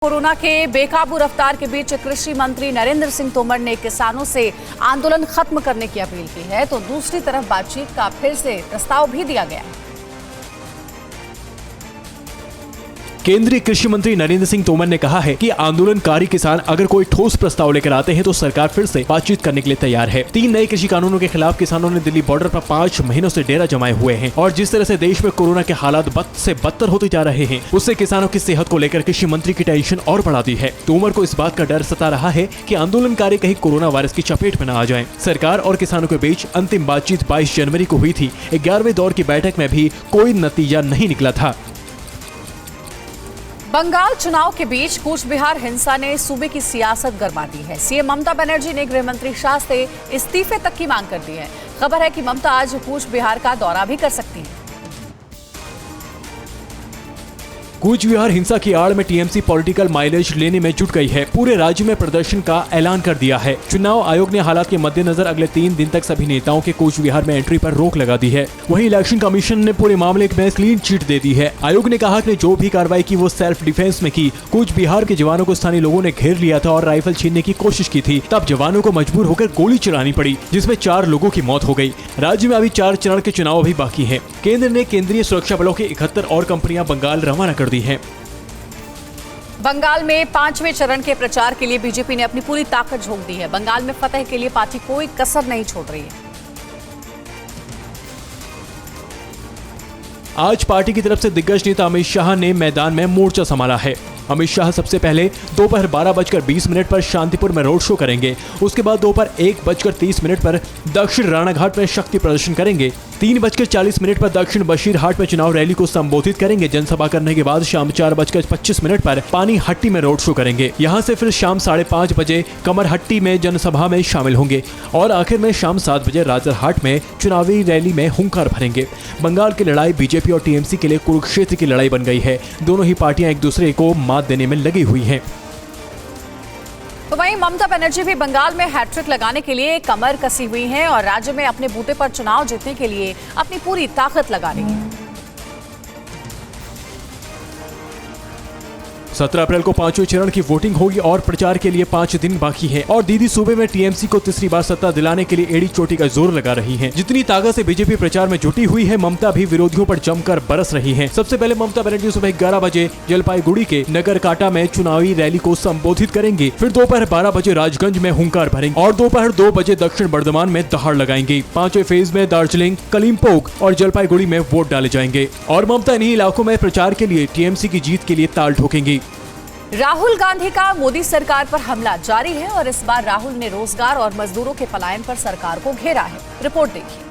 Corona के बेकाबू रफ्तार के बीच कृषि मंत्री नरेंद्र सिंह तोमर ने किसानों से आंदोलन खत्म करने की अपील की है, तो दूसरी तरफ बातचीत का फिर से प्रस्ताव भी दिया गया है। केंद्रीय कृषि मंत्री नरेंद्र सिंह तोमर ने कहा है कि आंदोलनकारी किसान अगर कोई ठोस प्रस्ताव लेकर आते हैं तो सरकार फिर से बातचीत करने के लिए तैयार है। 3 नए कृषि कानूनों के खिलाफ किसानों ने दिल्ली बॉर्डर पर 5 महीनों से डेरा जमाए हुए हैं और जिस तरह से देश में कोरोना के हालात बद से बदतर होते जा रहे हैं, उससे किसानों की सेहत को लेकर कृषि मंत्री की टेंशन और बढ़ा दी है। तोमर को इस बात का डर सता रहा है कि आंदोलनकारी कहीं कोरोना वायरस की चपेट में न आ जाएं। सरकार और किसानों के बीच अंतिम बातचीत 22 जनवरी को हुई थी। 11वें दौर की बैठक में भी कोई नतीजा नहीं निकला था। बंगाल चुनाव के बीच कूच बिहार हिंसा ने सूबे की सियासत गरमा दी है। सीएम ममता बनर्जी ने गृह मंत्री शाह से इस्तीफे तक की मांग कर दी है। खबर है कि ममता आज कूच बिहार का दौरा भी कर सकती है। कूच बिहार हिंसा की आड़ में टीएमसी पॉलिटिकल माइलेज लेने में जुट गई है। पूरे राज्य में प्रदर्शन का ऐलान कर दिया है। चुनाव आयोग ने हालात के मद्देनजर अगले 3 दिन तक सभी नेताओं के कूच बिहार में एंट्री पर रोक लगा दी है। वहीं इलेक्शन कमीशन ने पूरे मामले में क्लीन चिट दे दी है। आयोग ने कहा कि जो भी कार्रवाई की वो सेल्फ डिफेंस में की। कूच बिहार के जवानों को स्थानीय लोगों ने घेर लिया था और राइफल छीनने की कोशिश की थी। तब जवानों को मजबूर होकर गोली चलानी पड़ी, जिसमें 4 लोगों की मौत हो गई। राज्य में अभी 4 चरण के चुनाव अभी बाकी है। केंद्र ने केंद्रीय सुरक्षा बलों की 71 और कंपनियां बंगाल रवाना कर दी है। बंगाल में 5वें चरण के प्रचार के लिए बीजेपी ने अपनी पूरी ताकत झोंक दी है। बंगाल में फतह के लिए पार्टी कोई कसर नहीं छोड़ रही है। आज पार्टी की तरफ से दिग्गज नेता अमित शाह ने मैदान में मोर्चा संभाला है। अमित शाह सबसे पहले दोपहर 12:20 पर शांतिपुर में रोड शो करेंगे। उसके बाद दोपहर 1:30 पर दक्षिण राणाघाट में शक्ति प्रदर्शन करेंगे। 3:40 पर दक्षिण बशीरहाट में चुनाव रैली को संबोधित करेंगे। जनसभा करने के बाद शाम 4:25 पर पानीहट्टी में रोड शो करेंगे। यहां से फिर शाम 5:30 बजे कमरहट्टी में जनसभा में शामिल होंगे और आखिर में शाम 7 बजे राजरहाट में चुनावी रैली में हुंकार भरेंगे। बंगाल की लड़ाई बीजेपी और टीएमसी के लिए कुरुक्षेत्र की लड़ाई बन गई है। दोनों ही पार्टियां एक दूसरे को मात देने में लगी हुई हैं। तो वहीं ममता बनर्जी भी बंगाल में हैट्रिक लगाने के लिए कमर कसी हुई हैं और राज्य में अपने बूते पर चुनाव जीतने के लिए अपनी पूरी ताकत लगा रही है। 17 अप्रैल को 5वें चरण की वोटिंग होगी और प्रचार के लिए 5 दिन बाकी है और दीदी सूबे में टीएमसी को तीसरी बार सत्ता दिलाने के लिए एड़ी चोटी का जोर लगा रही हैं। जितनी ताकत से बीजेपी प्रचार में जुटी हुई है, ममता भी विरोधियों पर जमकर बरस रही हैं। सबसे पहले ममता बनर्जी सुबह 11 बजे जलपाईगुड़ी के नगर काटा में चुनावी रैली को संबोधित करेंगे। फिर दोपहर 12 बजे राजगंज में हुंकार भरेंगे और दोपहर 2 बजे दक्षिण बर्धमान में दहाड़ लगाएंगे। 5वें फेज में दार्जिलिंग, कलिम्पोंग और जलपाईगुड़ी में वोट डाले जाएंगे और ममता इन्हीं इलाकों में प्रचार के लिए टीएमसी की जीत के लिए ताल ठोकेंगी। राहुल गांधी का मोदी सरकार पर हमला जारी है और इस बार राहुल ने रोजगार और मजदूरों के पलायन पर सरकार को घेरा है। रिपोर्ट देखिए।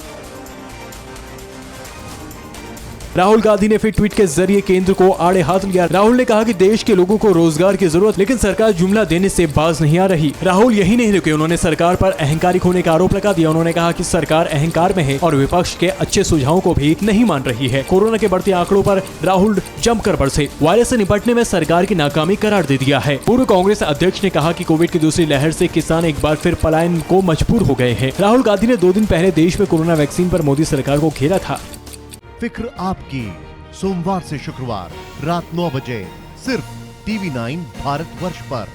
राहुल गांधी ने फिर ट्वीट के जरिए केंद्र को आड़े हाथ लिया। राहुल ने कहा कि देश के लोगों को रोजगार की जरूरत, लेकिन सरकार जुमला देने से बाज नहीं आ रही। राहुल यही नहीं रुके, उन्होंने सरकार पर अहंकारिक होने का आरोप लगा दिया। उन्होंने कहा कि सरकार अहंकार में है और विपक्ष के अच्छे सुझावों को भी नहीं मान रही है। कोरोना के बढ़ते आंकड़ों पर राहुल जमकर बरसे। वायरस से निपटने में सरकार की नाकामी करार दे दिया है। पूर्व कांग्रेस अध्यक्ष ने कहा कि कोविड की दूसरी लहर से किसान एक बार फिर पलायन को मजबूर हो गए हैं। राहुल गांधी ने 2 दिन पहले देश में कोरोना वैक्सीन पर मोदी सरकार को घेरा था। फिक्र आपकी, सोमवार से शुक्रवार रात 9 बजे सिर्फ TV9 भारतवर्ष पर।